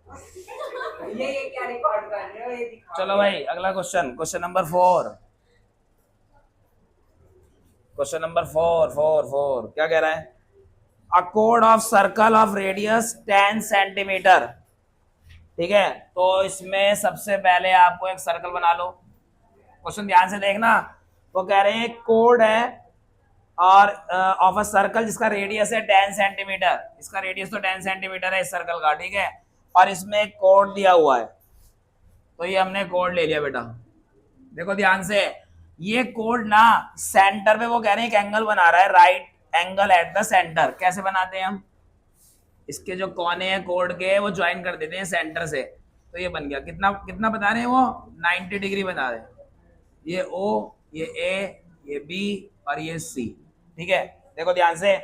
ये क्या रिकॉर्ड कर रहे हो, ये दिखाओ। चलो भाई अगला question, question number 4। Question number 4 क्या कह रहा है? A code of circle of radius 10 centimetre. ठीक है, तो इसमें सबसे पहले आपको एक सर्कल बना लो। क्वेश्चन ध्यान से देखना। वो कह रहे हैं कोड है और ऑफ अ सर्कल जिसका रेडियस है 10 सेंटीमीटर। इसका रेडियस तो 10 सेंटीमीटर है इस सर्कल का, ठीक है, और इसमें एक कोड दिया हुआ है। तो ये हमने कोड ले लिया बेटा। देखो ध्यान से, ये कोड ना सेंटर पे वो कह रहे हैं एक एंगल बना रहा है, right angle eight the centre. कैसे बनाते हैं हम? इसके जो कोने हैं कोड के वो ज्वाइन कर देते हैं सेंटर से, तो ये बन गया। कितना कितना बता रहे हैं वो? 90 डिग्री बता रहे हैं। ये ओ, ये ए, ये बी और ये सी। ठीक है, देखो ध्यान से।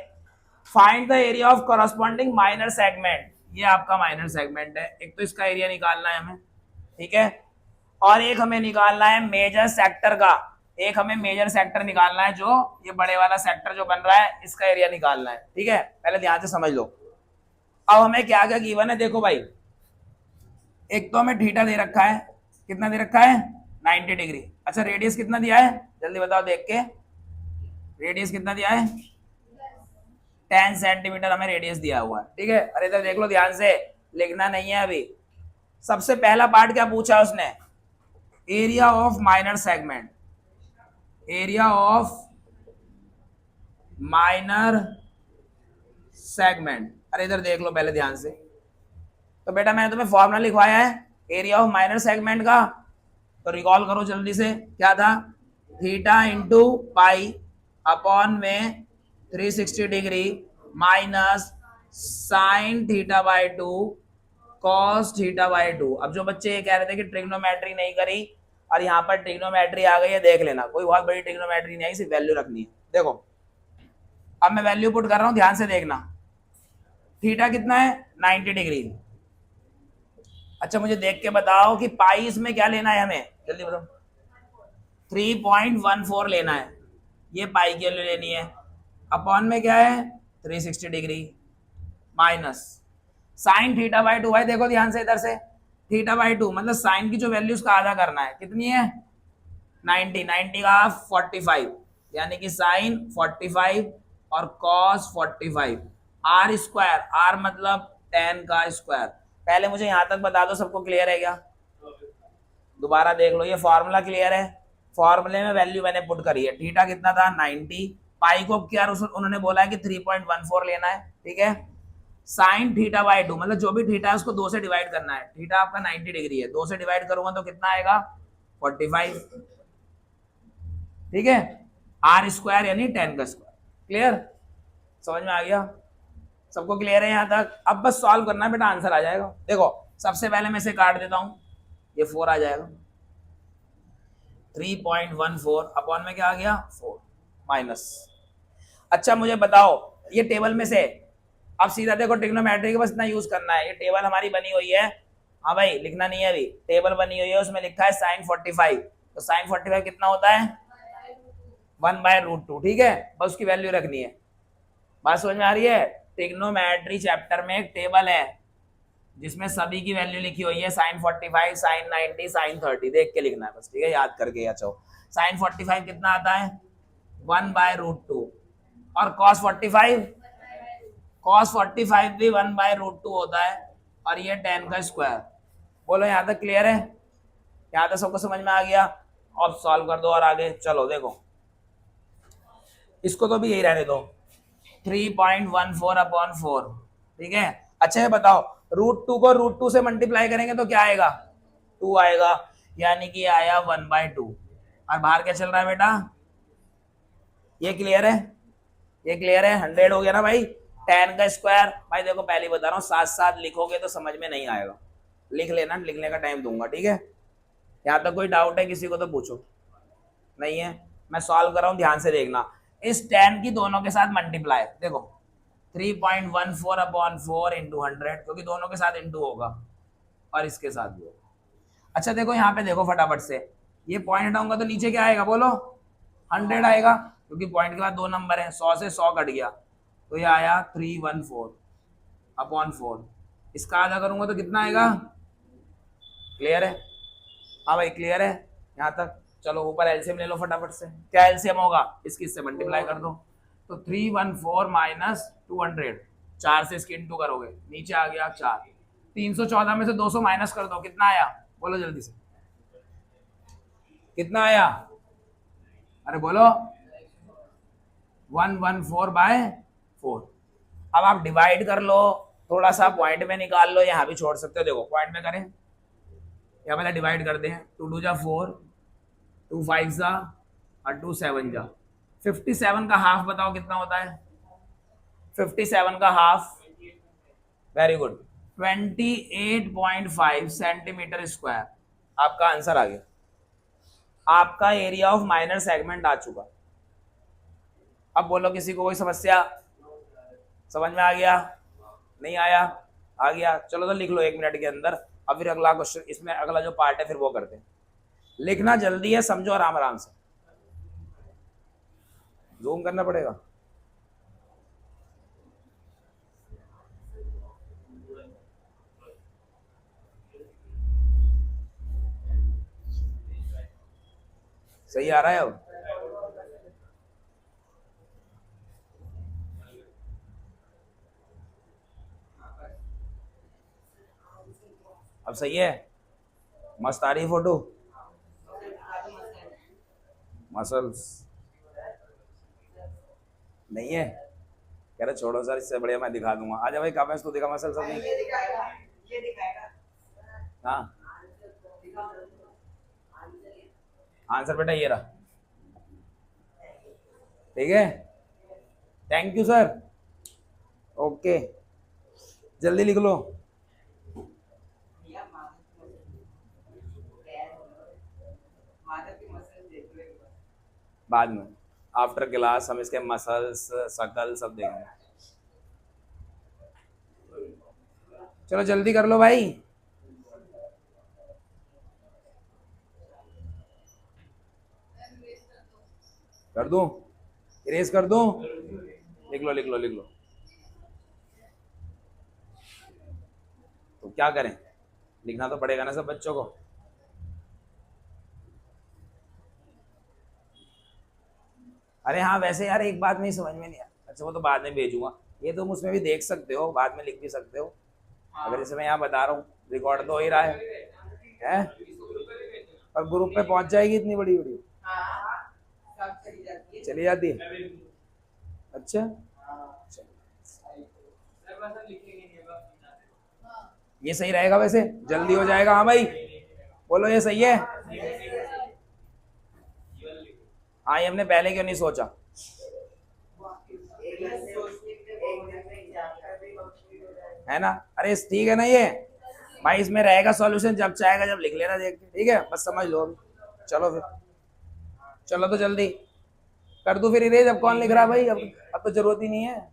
Find the area of corresponding minor segment. ये आपका माइनर सेगमेंट है। एक तो इसका एरिया निकालना है हमें, ठीक है, और एक हमें निकालना है मेजर सेक्टर का। एक हमें मेजर सेक्टर निकालना है, जो ये बड़े वाला सेक्टर जो बन रहा है इसका एरिया निकालना है। ठीक है, पहले ध्यान से समझ लो। अब हमें क्या क्या गिवन है देखो भाई। एक तो हमें थीटा दे रखा है, कितना दे रखा है? 90 डिग्री। अच्छा रेडियस कितना दिया है, जल्दी बताओ देख के। रेडियस कितना दिया है? 10 सेंटीमीटर हमें रेडियस दिया हुआ है। ठीक है, अरे इधर देख लो ध्यान से, लिखना नहीं है अभी। सबसे पहला पार्ट क्या पूछा उसने? Area of minor segment. Area of minor segment. अरे इधर देख लो पहले ध्यान से। तो बेटा मैंने तुम्हें फॉर्मूला लिखवाया है एरिया ऑफ माइनर सेगमेंट का, तो रिकॉल करो जल्दी से। क्या था? थीटा इंटू पाई अपॉन में 360 degree minus sign theta by 2 cos theta by 2। अब जो बच्चे ये कह रहे थे कि ट्रिग्नोमेट्री नहीं करी और यहाँ पर ट्रिग्नोमेट्री आ गई है, देख लेना, कोई बहुत बड़ी ट्रिग्नोमेट्री नहीं आई, सिर्फ वैल्यू रखनी है। देखो अब मैं वैल्यू पुट कर रहा हूँ, ध्यान से देखना। थीटा कितना है? 90 डिग्री। अच्छा मुझे देख के बताओ कि पाई इसमें क्या लेना है हमें, जल्दी बताओ। 3.14 लेना है, ये पाई की वैल्यू लेनी है। अपॉन में क्या है? 360 degree minus sign theta by 2। भाई देखो ध्यान से इधर से, थीटा बाई 2 मतलब साइन की जो वैल्यू उसका आधा करना है। कितनी है? 90। 90 का 45, यानी कि साइन 45 और कॉस 45। आर स्क्वायर, आर मतलब 10 का स्क्वायर। पहले मुझे यहां तक बता दो सबको क्लियर है क्या? दोबारा देख लो, ये फॉर्मूला क्लियर है? फॉर्मूले में वैल्यू मैंने पुट करी है। थीटा कितना था? 90। पाई को क्या उन्होंने बोला है कि 3.14 लेना है। ठीक है, साइन थीटा बाई 2 मतलब जो भी थीटा है उसको 2 से डिवाइड करना है। थीटा आपका 90 डिग्री है, 2 से डिवाइड करूंगा तो कितना आएगा? 45। ठीक है, आर स्क्वायर यानी 10 का स्क्वायर। क्लियर? समझ में आ गया? सबको क्लियर है यहां तक? अब बस सॉल्व करना है बेटा, आंसर आ जाएगा। देखो सबसे पहले मैं इसे काट देता हूं, ये 4 आ जाएगा। 3.14 अपॉन में क्या आ गया? 4 माइनस। अच्छा मुझे बताओ ये टेबल में से, अब सीधा देखो ट्रिग्नोमेट्री के बस इतना यूज करना है। ये टेबल हमारी बनी हुई है, हाँ भाई लिखना नहीं है अभी। टेबल बनी हुई है, उसमें लिखा है साइन 45। तो साइन 45 कितना होता है? 1/√2। ठीक है, बस उसकी वैल्यू रखनी है। बात समझ में आ रही है? ट्रिग्नोमेट्री चैप्टर में एक टेबल है जिसमें सभी की वैल्यू लिखी हुई है, साइन 45, साइन 90, साइन 30। देख के लिखना है बस, ठीक है, याद करके। अच्छा साइन 45 कितना आता है? 1/√2। और कॉस 45, कॉस 45 भी 1/√2 होता है, और ये 10 का स्क्वायर। बोलो यहाँ तक क्लियर है? यहाँ तक सबको समझ में आ गया? अब सॉल्व कर दो और आगे चलो। देखो इसको तो भी यही रहने दो, 3.14 अपॉन 4। ठीक है, अच्छा ये बताओ √2 को √2 से मल्टीप्लाई करेंगे तो क्या आएगा? 2 आएगा, यानी कि आया 1/2। और बाहर क्या चल रहा है बेटा? ये क्लियर है? ये क्लियर है? 100 हो गया ना भाई। 10 का स्क्वायर। भाई देखो पहले बता रहा हूँ, साथ साथ लिखोगे तो समझ में नहीं आएगा, लिख लेना, लिखने का टाइम दूंगा। ठीक है, यहाँ तक कोई डाउट है किसी को तो पूछो। नहीं है? मैं सॉल्व कर रहा हूँ, ध्यान से देखना। इस 10 की दोनों के साथ मल्टीप्लाई, देखो 3.14 अपॉन 4 इंटू 100, क्योंकि दोनों के साथ इंटू होगा और इसके साथ भी होगा। अच्छा देखो यहाँ पे देखो फटाफट से, ये पॉइंट हटाऊंगा तो नीचे क्या आएगा बोलो? 100 आएगा, क्योंकि पॉइंट के बाद 2 नंबर है। 100 से 100 कट गया, तो ये आया 314 अपॉन 4। इसका आधा करूंगा तो कितना आएगा? क्लियर है? हाँ भाई क्लियर है यहाँ तक? चलो ऊपर एलसीएम ले लो फटाफट से। क्या एलसीएम होगा इसकी? इससे मल्टीप्लाई कर दो। तो 314 माइनस 200, 4 से इसकी इंटू करोगे, नीचे आ गया 4। 314 में से 200 माइनस कर दो, कितना आया? बोलो जल्दी से, कितना आया? अरे बोलो। 114/4। अब आप डिवाइड कर लो, थोड़ा सा पॉइंट में निकाल लो, यहाँ भी छोड़ सकते हो। देखो पॉइंट में करें या पहले डिवाइड करते हैं। 2 2 जा 4, 2 5 जा और 2 7 जा। 57 का हाफ बताओ कितना होता है? 57 का half, very good, 28.5 centimetre square. आपका आंसर आ गया। आपका एरिया ऑफ माइनर सेगमेंट आ चुका। अब बोलो किसी को कोई समस्या? समझ में आ गया? नहीं आया? आ गया? चलो तो लिख लो 1 मिनट के अंदर। अब फिर अगला क्वेश्चन, इसमें अगला जो पार्ट है फिर वो करते हैं। लिखना जल्दी है, समझो आराम आराम से। जूम करना पड़ेगा। सही आ रहा है अब? अब सही है? मस्त आ रही फोटो। मसल्स नहीं है? कह रहे छोड़ो सर, इससे बढ़िया मैं दिखा दूंगा। आजा भाई, कहाँ तू दिखा मसल्स अभी। ये दिखाएगा। हाँ आंसर बेटा ये रहा। ठीक है, थैंक यू सर। ओके जल्दी लिख लो। बाद में आफ्टर क्लास हम इसके मसल्स शकल सब देखेंगे। चलो जल्दी कर लो भाई। कर दूं? इरेज कर दूं? लिख लो लिख लो लिख लो। तो क्या करें, लिखना तो पड़ेगा ना सब बच्चों को। अरे हाँ वैसे यार एक बात नहीं समझ में नहीं आया। अच्छा वो तो बाद में भेजूंगा, ये तुम उसमें भी देख सकते हो, बाद में लिख भी सकते हो। अगर जैसे मैं यहाँ बता रहा हूँ, रिकॉर्ड तो हो ही रहा है? और ग्रुप पे पहुंच जाएगी इतनी बड़ी वीडियो? चली जाती है? अच्छा ये सही रहेगा वैसे, जल्दी हो जाएगा। हाँ भाई बोलो ये सही है? हाँ ये हमने पहले क्यों नहीं सोचा? है ना? अरे ठीक है ना ये भाई, इसमें रहेगा सॉल्यूशन, जब चाहेगा जब लिख लेना देख के। ठीक है बस समझ लो अभी। चलो फिर, चलो तो जल्दी कर दो फिर इरेज। अब कौन लिख रहा है भाई? अब तो जरूरत ही नहीं है,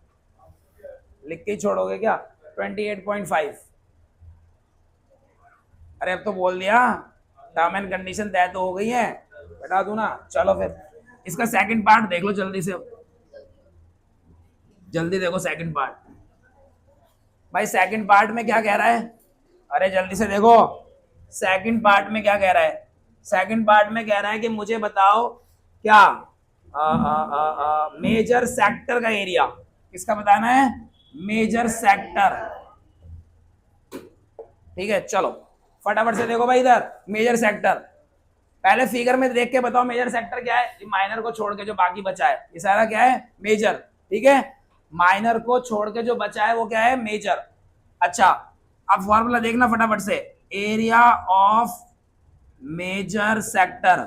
लिख के ही छोड़ोगे क्या? 28.5। अरे अब तो बोल दिया, टर्म एंड कंडीशन तय तो हो गई है, बता दूं ना। चलो फिर इसका सेकंड पार्ट देख लो जल्दी से। जल्दी देखो सेकंड पार्ट। भाई सेकंड पार्ट में क्या कह रहा है? अरे जल्दी से देखो सेकंड पार्ट में क्या कह रहा है। सेकंड पार्ट में कह रहा है कि मुझे बताओ क्या मेजर सेक्टर का एरिया। किसका बताना है? Major sector. ठीक है चलो फटाफट से देखो भाई इधर मेजर सेक्टर। पहले फिगर में देख के बताओ मेजर सेक्टर क्या है। माइनर को छोड़ के जो बाकी बचा है ये सारा क्या है? मेजर। ठीक है, माइनर को छोड़ के जो बचा है वो क्या है? मेजर। अच्छा अब फॉर्मूला देखना फटाफट से। एरिया ऑफ मेजर सेक्टर,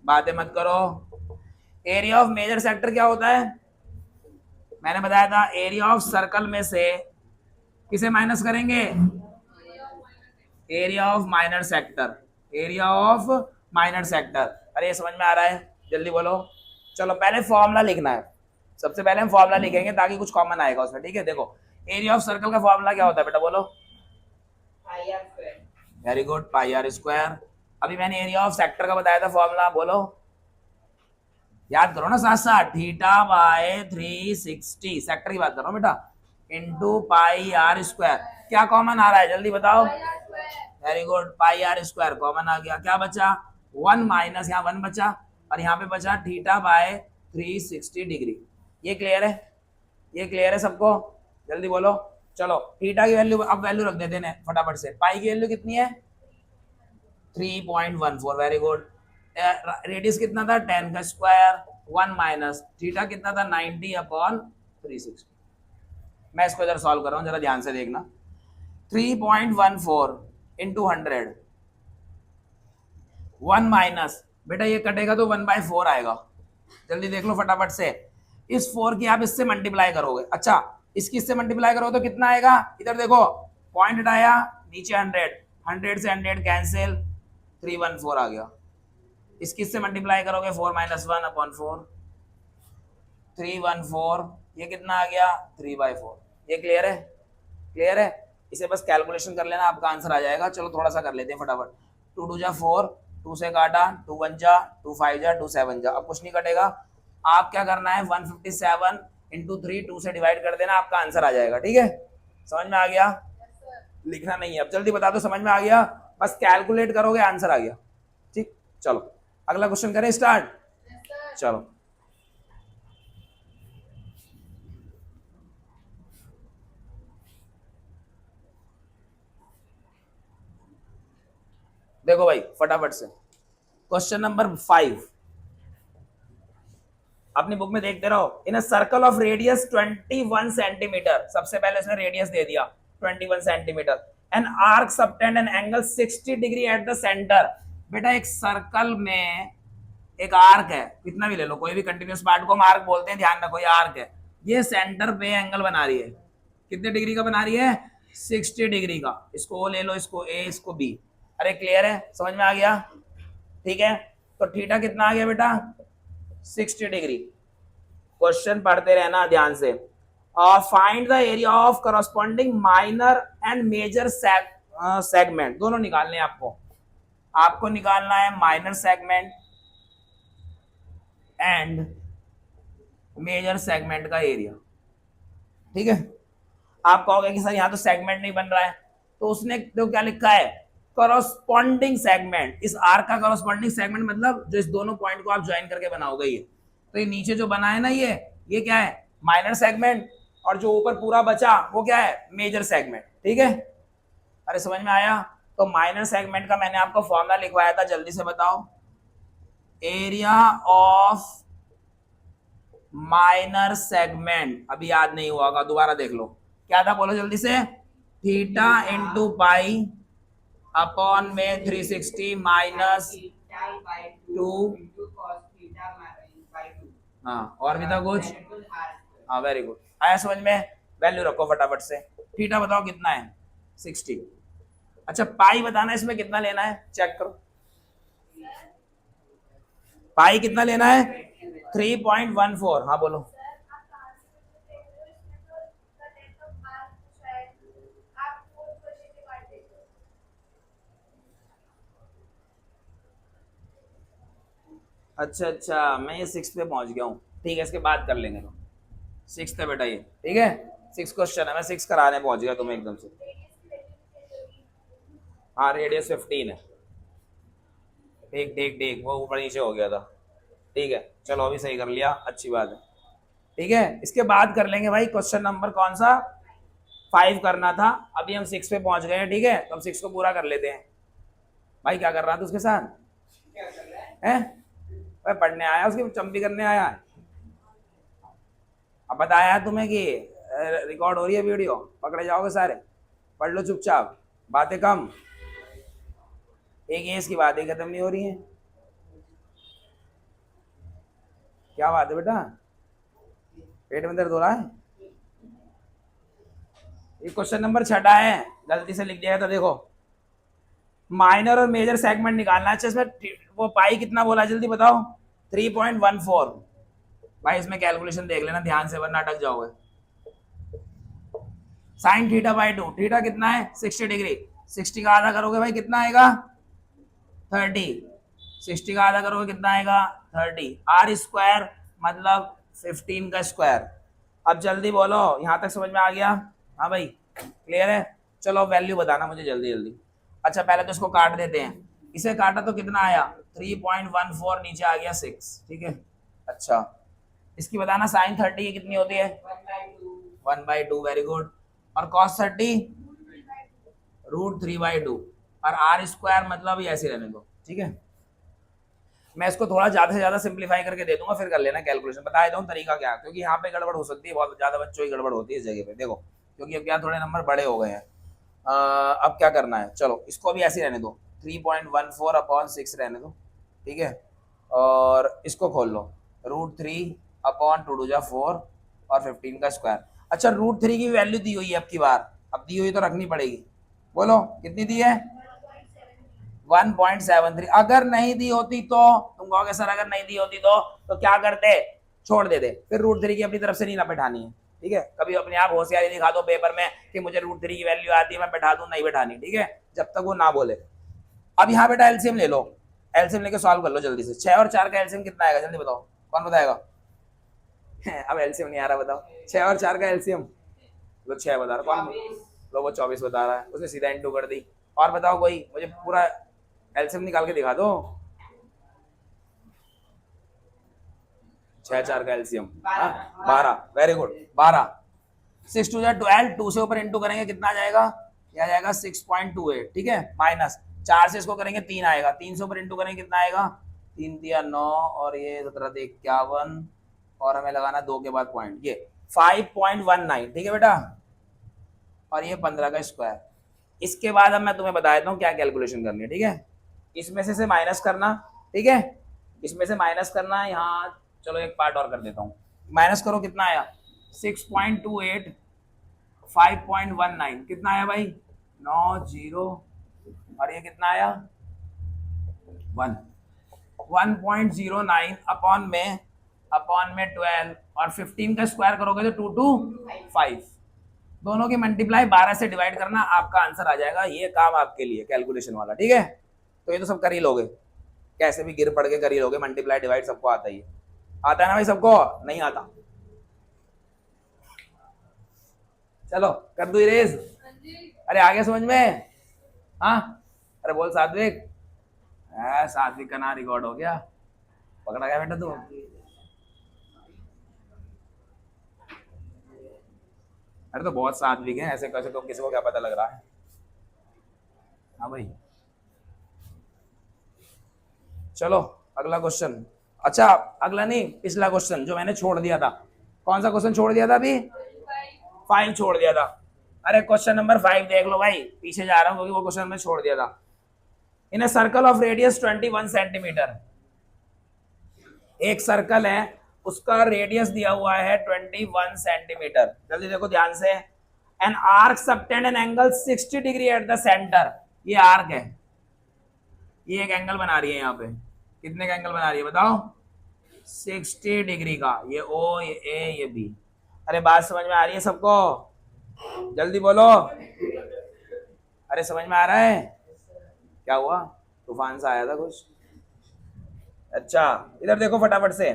बातें मत करो। एरिया ऑफ मेजर सेक्टर क्या होता है? मैंने बताया था एरिया ऑफ सर्कल में से किसे माइनस करेंगे? Area of minor sector. Area of minor sector. अरे ये समझ में आ रहा है? जल्दी बोलो। चलो पहले फॉर्मूला लिखना है, सबसे पहले हम फॉर्मूला लिखेंगे ताकि कुछ कॉमन आएगा उसमें। ठीक है देखो एरिया ऑफ सर्कल का फॉर्मूला क्या होता है बेटा? बोलो। Very good, pi r square. अभी मैंने एरिया ऑफ सेक्टर का बताया था फॉर्मूला, बोलो याद करो ना साथ साथ। थीटा बाय 360, सेक्टर की बात कर रहा हूँ बेटा, इंटू पाई आर स्क्वायर। क्या कॉमन आ रहा है जल्दी बताओ। Very good, pi r square common आ गया। क्या बचा, 1 माइनस, यहाँ 1 बचा और यहाँ पे बचा थीटा बाय 360 डिग्री। ये क्लियर है, ये क्लियर है सबको, जल्दी बोलो। चलो थीटा की वैल्यू अब वैल्यू रख देते हैं फटाफट से। पाई की वैल्यू कितनी है 3.14, वेरी गुड। रेडियस कितना था 10 का स्क्वायर, 1 माइनस थीटा कितना था 90 अपॉन 360। मैं इसको इधर सॉल्व कर रहा हूँ, जरा ध्यान से देखना। 3.14 इंटू 100, 1 माइनस, बेटा ये कटेगा तो 1/4 आएगा। जल्दी देख लो फटाफट से। इस 4 की आप इससे मल्टीप्लाई करोगे, अच्छा इसकी इससे मल्टीप्लाई करोगे तो कितना आएगा, इधर देखो पॉइंट हटाया, नीचे 100, 100 से 100 कैंसिल, 314 आ गया। इसकी इससे मल्टीप्लाई करोगे 4 माइनस 1 अपॉन 4, 314, ये कितना आ गया 3/4। ये क्लियर है, क्लियर है। इसे बस कैलकुलेशन कर लेना, आपका आंसर आ जाएगा। चलो थोड़ा सा कर लेते हैं फटाफट। 2 2 जा 4, 2 से काटा, 2 1 जा, 2 5 जा, 2 7 जा, अब कुछ नहीं कटेगा। आप क्या करना है 157 इंटू 3, 2 से डिवाइड कर देना, आपका आंसर आ जाएगा। ठीक है, समझ में आ गया, लिखना नहीं है अब, जल्दी बता दो समझ में आ गया, बस कैलकुलेट करोगे आंसर आ गया। ठीक, चलो अगला क्वेश्चन करें स्टार्ट। चलो देखो भाई फटाफट से, क्वेश्चन नंबर 5 अपनी बुक में देखते रहो। In a circle of radius 21 centimetre, सबसे पहले इसने रेडियस दे दिया 21 centimetre, an arc subtend an angle 60 degree at the centre. बेटा एक सर्कल में एक आर्क है, कितना भी ले लो, कोई भी कंटिन्यूअस पार्ट को हम आर्क बोलते हैं, ध्यान रखो ये आर्क है। ये सेंटर पे एंगल बना रही है, कितने डिग्री का बना रही है 60 डिग्री का। इसको ओ ले लो, इसको ए, इसको बी। अरे क्लियर है, समझ में आ गया। ठीक है, तो थीटा कितना आ गया बेटा 60 डिग्री। क्वेश्चन पढ़ते रहना ध्यान से। और find the area of corresponding minor and major segment, दोनों निकालने हैं आपको। आपको निकालना है minor segment and major segment का एरिया। ठीक है, आप कहोगे कि सर यहाँ तो सेगमेंट नहीं बन रहा है, तो उसने तो क्या लिखा है करस्पॉन्डिंग सेगमेंट। इस आर्क का करस्पॉन्डिंग सेगमेंट मतलब जो इस दोनों पॉइंट को आप ज्वाइन करके बनाओगे ये, तो ये नीचे जो बना है ना ये क्या है माइनर सेगमेंट, और जो ऊपर पूरा बचा वो क्या है मेजर सेगमेंट। ठीक है, अरे समझ में आया। तो माइनर सेगमेंट का मैंने आपको फॉर्मूला लिखवाया था, जल्दी से बताओ। एरिया ऑफ माइनर सेगमेंट, अभी याद नहीं हुआ होगा, दोबारा देख लो। क्या था बोलो जल्दी से, थीटा इंटू पाई अपॉन में 360 माइनस 2। हाँ और भी था कुछ, हाँ वेरी गुड, आया समझ में। वैल्यू रखो फटाफट से। थीटा बताओ कितना है 60। अच्छा पाई बताना इसमें कितना लेना है, चेक करो पाई कितना लेना है 3.14। हाँ बोलो। अच्छा मैं ये 6 पे पहुंच गया हूँ। ठीक है, इसके बाद कर लेंगे तो 6 था बेटा ये। ठीक है 6 क्वेश्चन है, मैं 6 कराने पहुंच गया तुम्हें एकदम से। हाँ रेडियस 15 है। ठीक ठीक ठीक, वो ऊपर नीचे हो गया था। ठीक है चलो अभी सही कर लिया, अच्छी बात है। ठीक है, इसके बाद कर लेंगे भाई क्वेश्चन नंबर कौन सा 5 करना था। अभी हम 6 पे पहुंच गए हैं। ठीक है, तो हम 6 को पूरा कर लेते हैं। भाई क्या कर रहा था उसके साथ है, भाई पढ़ने आया उसकी चंपी करने आया है। अब बताया तुम्हें कि रिकॉर्ड हो रही है वीडियो, पकड़े जाओगे सारे। पढ़ लो चुपचाप, बातें कम। एक एज की बातें खत्म नहीं हो रही है। क्या बात है बेटा, पेट में दर्द हो रहा है। ये क्वेश्चन नंबर 6 है, गलती से लिख दिया था देखो। माइनर और मेजर सेगमेंट निकालना है। अच्छा इसमें वो पाई कितना बोला जल्दी बताओ 3.14। भाई इसमें कैलकुलेशन देख लेना ध्यान से वरना अटक जाओगे। साइन थीटा बाई 2, थीटा कितना है 60 डिग्री। 60 का आधा करोगे भाई कितना आएगा 30। 60 का आधा करोगे कितना आएगा 30। आर स्क्वायर मतलब 15 का स्क्वायर। अब जल्दी बोलो, यहां तक समझ में आ गया। हाँ भाई क्लियर है। चलो वैल्यू बताना मुझे जल्दी जल्दी। अच्छा पहले तो इसको काट देते हैं, इसे काटा तो कितना आया 3.14, नीचे आ गया 6, ठीक है। अच्छा इसकी बताना साइन 30 की कितनी होती है 1/2, वेरी गुड। और कॉस 30 √3/2, और आर स्क्वायर मतलब ये ऐसे रहने दो, ठीक है। मैं इसको थोड़ा ज्यादा से ज्यादा सिंप्लीफाई करके दे दूंगा, फिर कर लेना कैलकुलेशन, बता देता हूँ तरीका क्या, क्योंकि यहाँ पे गड़बड़ हो सकती है, बहुत ज्यादा बच्चों की गड़बड़ होती है इस जगह पे। देखो क्योंकि अब क्या थोड़े नंबर बड़े हो गए हैं, अब क्या करना है, चलो इसको भी ऐसे रहने दो 3.14/6 रहने दो, ठीक है। और इसको खोल लो √3/2 और 15 का स्क्वायर। अच्छा √3 की वैल्यू दी हुई है अब की बार, अब दी हुई तो रखनी पड़ेगी, बोलो कितनी दी है 1.73। अगर नहीं दी होती तो तुम कहोगे सर अगर नहीं दी होती तो क्या करते, छोड़ देते, फिर √3 की अपनी तरफ से नहीं ना बैठानी है, ठीक है। कभी अपने आप होशियारी दिखा दो पेपर में कि मुझे √3 की वैल्यू आती है मैं बैठा दूं, नहीं बैठानी, ठीक है, जब तक वो ना बोले। अब यहाँ बेटा एलसीएम ले लो, एलसीएम लेके सॉल्व कर लो जल्दी से। 6 और 4 का एलसीएम कितना आएगा जल्दी बताओ, कौन बताएगा? अब एलसीएम नहीं आ रहा, बताओ 6 और 4 का एलसीएम। लो 6 बता रहा कौन, लो वो 24 बता रहा है, उसने सीधा इंटू कर दी। और बताओ कोई, मुझे पूरा एलसीएम निकाल के दिखा दो। 6 4 का एलसीएम 12, वेरी गुड 12। 6 2 12, 2 से ऊपर इंटू करेंगे कितना आ जाएगा, क्या जाएगा 6.28, ठीक है, माइनस 4 से इसको करेंगे 3 आएगा, 3 से ऊपर इंटू करेंगे कितना आएगा 3 3 9, और ये 17 51, और हमें लगाना 2 के बाद पॉइंट, ये 5.19, ठीक है बेटा, और ये 15 का स्क्वायर। इसके बाद अब मैं तुम्हें बता देता हूँ क्या कैलकुलेशन करनी है, ठीक है। इसमें से माइनस करना, ठीक है, इसमें से माइनस करना। यहाँ चलो एक पार्ट और कर देता हूँ, माइनस करो कितना आया 6.28, 5.19 कितना आया भाई 90, और ये कितना आया 1, 1.09 अपॉन में 12, और 15 का स्क्वायर करोगे तो 2 2 5, दोनों की मल्टीप्लाई 12 से डिवाइड करना, आपका आंसर आ जाएगा। ये काम आपके लिए कैलकुलेशन वाला, ठीक है। तो ये तो सब कर ही लोगे, कैसे भी गिर पड़ के कर ही लोगे, मल्टीप्लाई डिवाइड सबको आता ही है, आता है ना भाई सबको, नहीं आता? चलो कर दो इरेज, अरे आगे समझ में, हाँ अरे बोल सात्विक, सात्विक का ना रिकॉर्ड हो गया, पकड़ा गया बेटा तू। अरे तो बहुत सात्विक है, ऐसे कैसे तो किसी को क्या पता लग रहा है। हाँ भाई चलो अगला क्वेश्चन। अच्छा अगला नहीं, पिछला क्वेश्चन जो मैंने छोड़ दिया था, कौन सा क्वेश्चन छोड़ दिया था अभी, 5 छोड़ दिया था। अरे क्वेश्चन नंबर 5 देख लो भाई, पीछे जा रहा हूँ क्योंकि वो क्वेश्चन में छोड़ दिया था। In a circle of radius 21 centimetre, एक सर्कल है उसका रेडियस दिया हुआ है 21 सेंटीमीटर, जल्दी देखो ध्यान से। N arc subtend an angle 60 degree at the centre, ये आर्क है, ये एक एंगल बना रही है यहाँ पे, कितने का एंगल बना रही है बताओ 60 डिग्री का, ये ओ ये ए ये बी। अरे बात समझ में आ रही है सबको, जल्दी बोलो, अरे समझ में आ रहा है? क्या हुआ, तूफान सा आया था कुछ? अच्छा इधर देखो फटाफट से,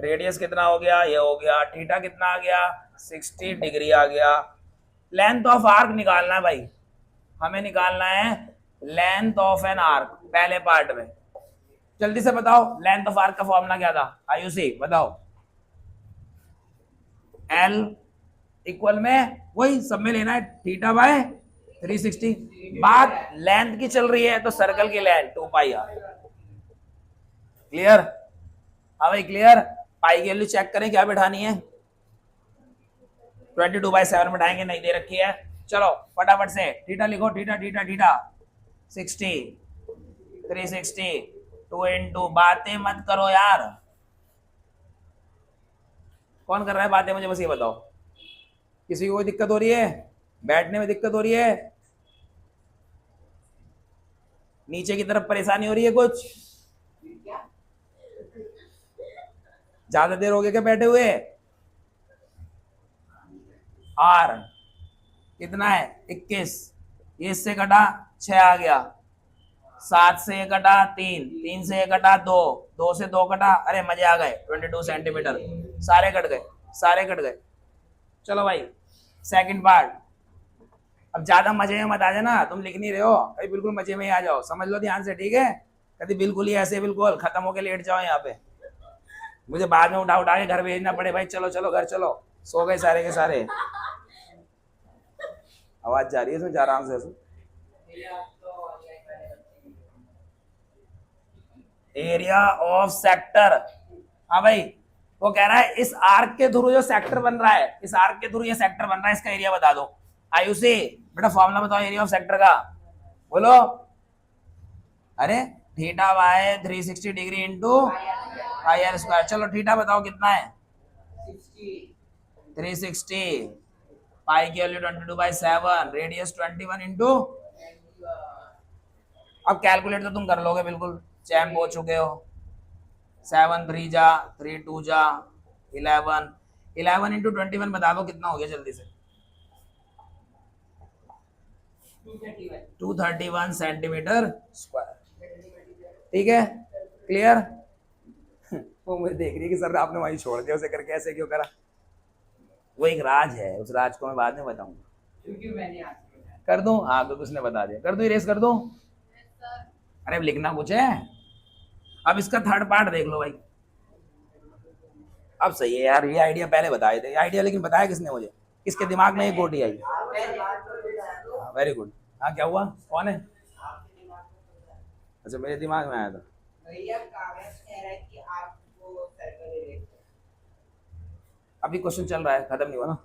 रेडियस कितना हो गया, ये हो गया, थीटा कितना आ गया 60 डिग्री आ गया। लेंथ ऑफ आर्क निकालना है भाई, हमें निकालना है लेंथ ऑफ एन आर्क पहले पार्ट में। जल्दी से बताओ लेंथ ऑफ आर्क का फॉर्मूला क्या था, आयुषी बताओ। एल इक्वल में वही सब में लेना है थीटा बाय 360। बात लेंथ की चल रही है तो सर्कल की लेंथ 2 पाई आर, क्लियर? हाँ भाई क्लियर। पाई की वैल्यू चेक करें क्या बैठानी है, 22/7 बैठाएंगे, नहीं दे रखी है। चलो फटाफट से थीटा लिखो, थीटा थीटा थीटा 60 360 2 into, बातें मत करो यार, कौन कर रहा है बातें मुझे बस ये बताओ। किसी को कोई दिक्कत हो रही है, बैठने में दिक्कत हो रही है, नीचे की तरफ परेशानी हो रही है कुछ, ज्यादा देर हो गया क्या बैठे हुए? आर कितना है 21, ये इससे कटा 6 आ गया, 7 से ये कटा 3, 3 से ये कटा 2, 2 से 2 कटा, अरे मजे आ गए 22 सेंटीमीटर, सारे कट गए सारे कट गए। चलो भाई सेकंड पार्ट। अब ज्यादा मजे में मत आ जाना, तुम लिख नहीं रहे हो कभी, बिल्कुल मजे में ही आ जाओ, समझ लो ध्यान से, ठीक है? कभी बिल्कुल ही ऐसे बिल्कुल खत्म होके लेट जाओ यहाँ पे, मुझे बाद में उठा उठा के घर भेजना पड़े, भाई चलो चलो घर चलो, सो गए सारे के सारे। आवाज जा रही है इसमें, जा आराम से। एरिया ऑफ सेक्टर, हाँ भाई, वो कह रहा है इस आर्क के थ्रू जो सेक्टर बन रहा है, इस आर्क के थ्रू ये सेक्टर बन रहा है, इसका एरिया बता दो। आयुषी बेटा फॉर्मूला बताओ एरिया ऑफ सेक्टर का, बोलो। अरे theta by 360 degree into pi r square. चलो थीटा बताओ कितना है? 360, पाई की वैल्यू 22/7, रेडियस 21 इंटू, अब कैलकुलेट तो तुम कर लोगे बिल्कुल, चैम्प हो चुके हो। 7 3 जा 3 2 जा 11, 11 इंटू 21 बता दो कितना हो गया जल्दी से। 231 सेंटीमीटर स्क्वायर, ठीक है? क्लियर? वो मुझे देख रही है कि सर आपने वहीं छोड़ दिया उसे करके, ऐसे क्यों करा? वो एक राज है, उस राज को मैं बाद में बताऊंगा। क्योंकि मैंने कर दूं? हाँ तो उसने बता दिया, कर दूं इरेज कर दूं? अरे अब लिखना कुछ है। अब इसका थर्ड पार्ट देख लो भाई, अब सही है यार, ये आइडिया पहले बताए थे, ये आइडिया लेकिन बताया किसने मुझे, किसके दिमाग में ये गोटी आई? Very good. हाँ क्या हुआ, कौन है? अच्छा मेरे दिमाग में आया था। भैया कागज कह रहा है कि आपको सर्कल एरिया, अभी क्वेश्चन चल रहा है, खत्म नहीं हुआ ना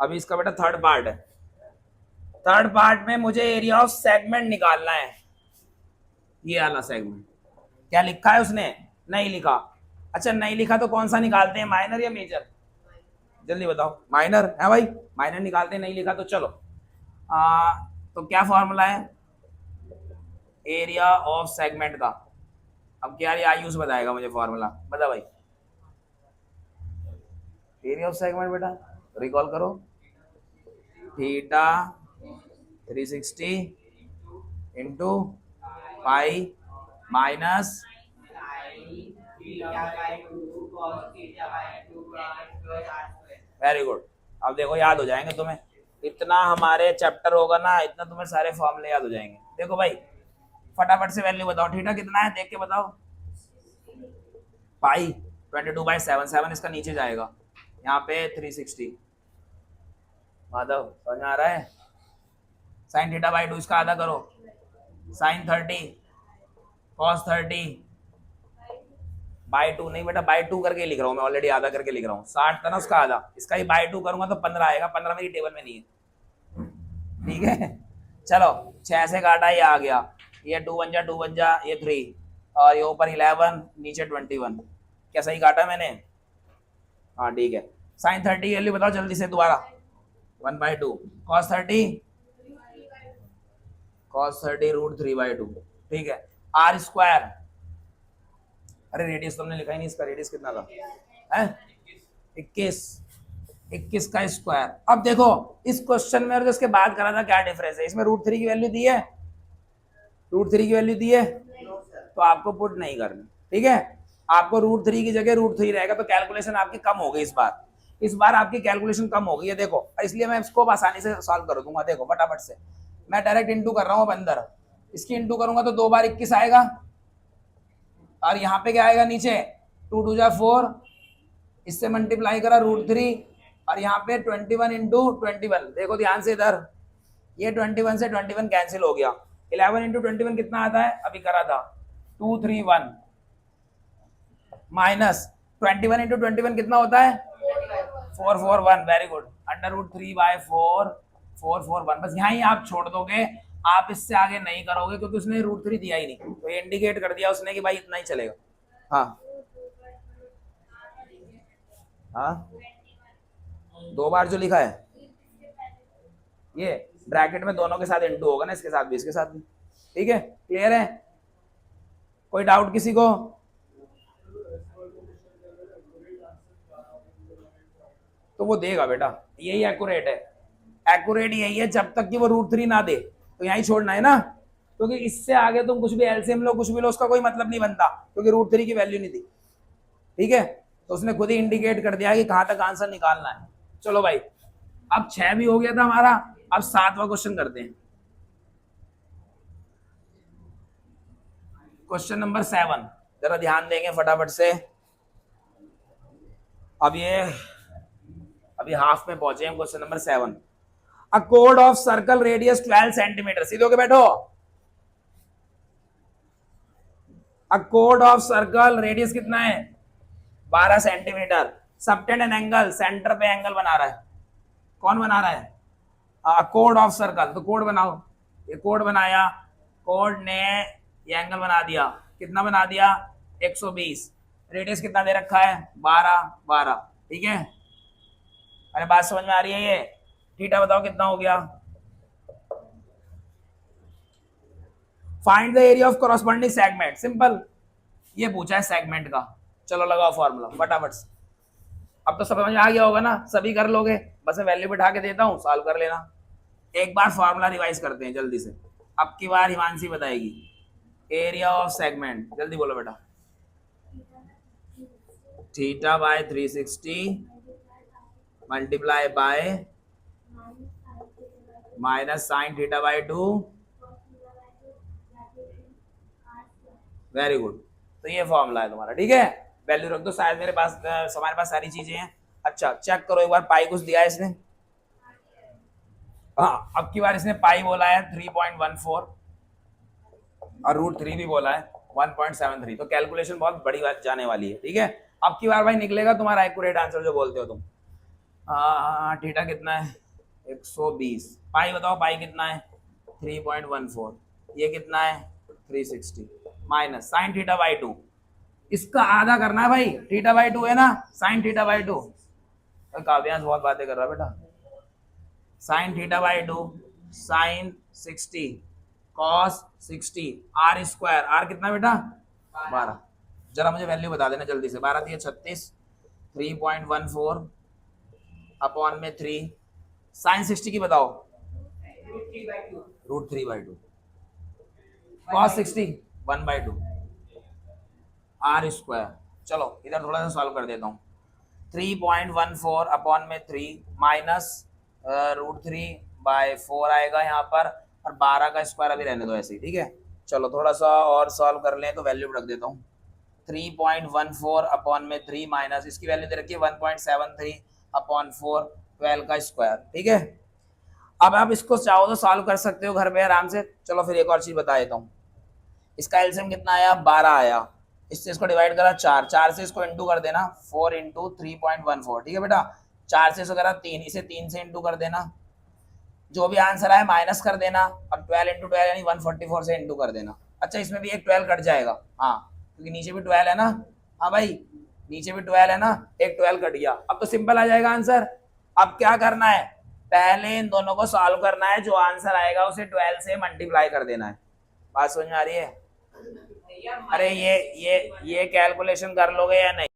अभी, इसका बेटा थर्ड पार्ट है। थर्ड पार्ट में मुझे एरिया ऑफ सेगमेंट निकालना है, ये वाला सेगमेंट। क्या लिखा है उसने? नहीं लिखा। अच्छा नहीं लिखा तो कौन सा निकालते हैं, माइनर या मेजर? जल्दी बताओ। माइनर है भाई, माइनर निकालते हैं, नहीं लिखा तो चलो। तो क्या फॉर्मूला है एरिया ऑफ सेगमेंट का? अब क्या ये आयुष बताएगा मुझे फॉर्मूला, बता भाई। एरिया ऑफ सेगमेंट बेटा रिकॉल करो, theta 360 into pi minus, very good. अब देखो याद हो जाएंगे तुम्हें, इतना हमारे चैप्टर होगा ना, इतना तुम्हें सारे फॉर्मूले याद हो जाएंगे। देखो भाई फटाफट से वैल्यू बताओ, थीटा कितना है देख के बताओ। पाई 22/7, 7 इसका नीचे जाएगा, यहाँ पे 360। माधव समझ में आ रहा है? साइन थीटा बाई 2 इसका आधा करो, साइन 30 कॉस 30 बाई 2, नहीं बेटा बाई 2 करके लिख रहा हूँ मैं, ऑलरेडी आधा करके लिख रहा हूँ। 60 था ना उसका आधा, इसका ही बाई 2 करूंगा तो 15 आएगा, 15 मेरी टेबल में नहीं है, ठीक है? चलो 6 से काटा ये आ गया, ये 2 बन जा ये 3, और ये ऊपर 11 नीचे 21। क्या सही काटा मैंने? हाँ ठीक है। साइन 30 वैल्यू बताओ जल्दी से दोबारा, 1/2, कॉस 30 √3/2, ठीक है? आर स्क्वायर, अरे रेडियस तुमने लिखा ही नहीं, इसका रेडियस कितना था? है 21 का स्क्वायर। अब देखो इस क्वेश्चन में और जो इसके बाद करा था क्या डिफरेंस है? इसमें √3 की वैल्यू दी है, √3 की वैल्यू दी है, तो आपको पुट नहीं करनी, ठीक है? आपको √3 की जगह √3 रहेगा, तो कैलकुलेशन आपकी कम हो गई इस बार आपकी कैलकुलेशन कम हो गई है। देखो इसलिए मैं इसको आसानी से सॉल्व कर दूंगा। देखो फटाफट से मैं डायरेक्ट इंटू कर रहा हूँ अंदर, इसकी इंटू करूंगा तो 2 बार 21 आएगा, और यहाँ पे क्या आएगा नीचे 2 2 जा 4, इससे मल्टीप्लाई करा √3, और यहाँ पे 21 इंटू 21। देखो ध्यान से इधर, ये 21 से 21 कैंसिल हो गया, 11 इंटू 21 कितना आता है? अभी करा था 231, माइनस 21 इंटू 21 कितना होता है? 441। Very good, √3/4 441। बस यहाँ ही आप छोड़ दोगे, आप इससे आगे नहीं करोगे क्योंकि उसने √3 दिया ही नहीं, तो ये इंडिकेट कर दिया उसने कि भाई इतना ही चलेगा। हाँ हाँ 2 बार जो लिखा है ये ब्रैकेट में दोनों के साथ इंटू होगा ना, इसके साथ भी इसके साथ भी, ठीक है? क्लियर है? कोई डाउट किसी को? तो वो देगा बेटा, यही एक्यूरेट है, एक्यूरेट यही है, जब तक कि वो √3 ना दे तो यहीं छोड़ना है ना, क्योंकि इससे आगे तुम कुछ भी एलसीएम लो कुछ भी लो उसका कोई मतलब नहीं बनता, क्योंकि √3 की वैल्यू नहीं दी, ठीक है? तो उसने खुद ही इंडिकेट कर दिया कि कहां तक आंसर निकालना है। चलो भाई अब 6 भी हो गया था हमारा, अब 7वां क्वेश्चन करते हैं। क्वेश्चन नंबर 7, जरा ध्यान देंगे फटाफट से। अब ये अभी हाफ में पहुंचे हैं। Question number 7, a code of circle radius 12 centimetre. सीधे होके बैठो। A code of circle radius कितना है? 12 centimetre. Subtend an angle, centre पे एंगल बना रहा है। कौन बना रहा है? Code of circle. तो कोड बनाओ। ये कोड बनाया, कोड ने ये एंगल बना दिया। कितना बना दिया? 120। रेडियस कितना दे रखा है? 12 12। ठीक है, अरे बात समझ में आ रही है? ये थीटा बताओ कितना हो गया? Find the area of corresponding segment. Simple, ये पूछा है सेगमेंट का। चलो लगाओ फॉर्मूला फटाफट से। अब तो समझ में आ गया होगा ना, सभी कर लोगे। बस मैं वैल्यू बिठा के देता हूँ, सॉल्व कर लेना। एक बार फॉर्मूला रिवाइज करते हैं जल्दी से। अब की बार हिमांशी बताएगी। एरिया ऑफ सेगमेंट, जल्दी बोलो बेटा। Theta by 360 multiply by minus sine theta by 2। Very good. तो ये फॉर्मूला है तुम्हारा। ठीक है, वैल्यू रख दो। शायद मेरे पास हमारे पास सारी चीजें हैं। अच्छा चेक करो एक बार, पाई कुछ दिया है इसने? हाँ, अब की बार इसने पाई बोला है 3.14 और √3 भी बोला है 1.73। तो कैलकुलेशन बहुत बड़ी बात जाने वाली है। ठीक है, अब की बार भाई निकलेगा तुम्हारा एक्यूरेट आंसर जो बोलते हो तुम। थीटा कितना है? 120। पाई बताओ, पाई कितना है? 3.14। ये कितना है? 360 माइनस साइन थीटा बाई 2। इसका आधा करना है भाई। थीटा बाई 2 है ना, साइन थीटा बाई 2। काव्यांश बहुत बातें कर रहा है बेटा। Sine theta by 2 sine 60 cos 60 r square. R कितना बेटा? 12। जरा मुझे वैल्यू बता देना जल्दी से। 12 दिए 36, 3.14 अपॉन में 3। साइन 60 की बताओ? √3/2। Cos 60 1/2 r square. चलो इधर थोड़ा सा सॉल्व कर देता हूँ। 3.14 अपॉन में 3 माइनस √3/4 आएगा यहाँ पर, और 12 का स्क्वायर अभी रहने दो ऐसे ही। ठीक है, चलो थोड़ा सा और सॉल्व कर लें तो वैल्यू रख देता हूँ। 3.14 अपॉन में 3 माइनस इसकी वैल्यू दे रखी है 1.73 अपॉन 4, 12 का स्क्वायर। ठीक है, अब आप इसको चाहो तो सॉल्व कर सकते हो घर पे आराम से। चलो फिर एक और चीज बता देता हूँ। इसका एलसीएम कितना आया? 12 आया। इससे इसको डिवाइड करा 4, 4 से इसको इंटू कर देना 4 इंटू 3.14। ठीक है बेटा, 4 से इसको करा 3, इसे 3 से इंटू कर देना। जो भी आंसर आए माइनस कर देना, और 12 इंटू 12 यानी 144 से इंटू कर देना। अच्छा इसमें भी एक 12 कट जाएगा, हाँ क्योंकि नीचे भी 12 है ना। हाँ भाई, नीचे भी 12 है ना, एक 12 कट गया। अब तो सिंपल आ जाएगा आंसर। अब क्या करना है? पहले इन दोनों को सॉल्व करना है, जो आंसर आएगा उसे 12 से मल्टीप्लाई कर देना है। बात समझ में आ रही है? अरे ये कैलकुलेशन कर लोगे या नहीं?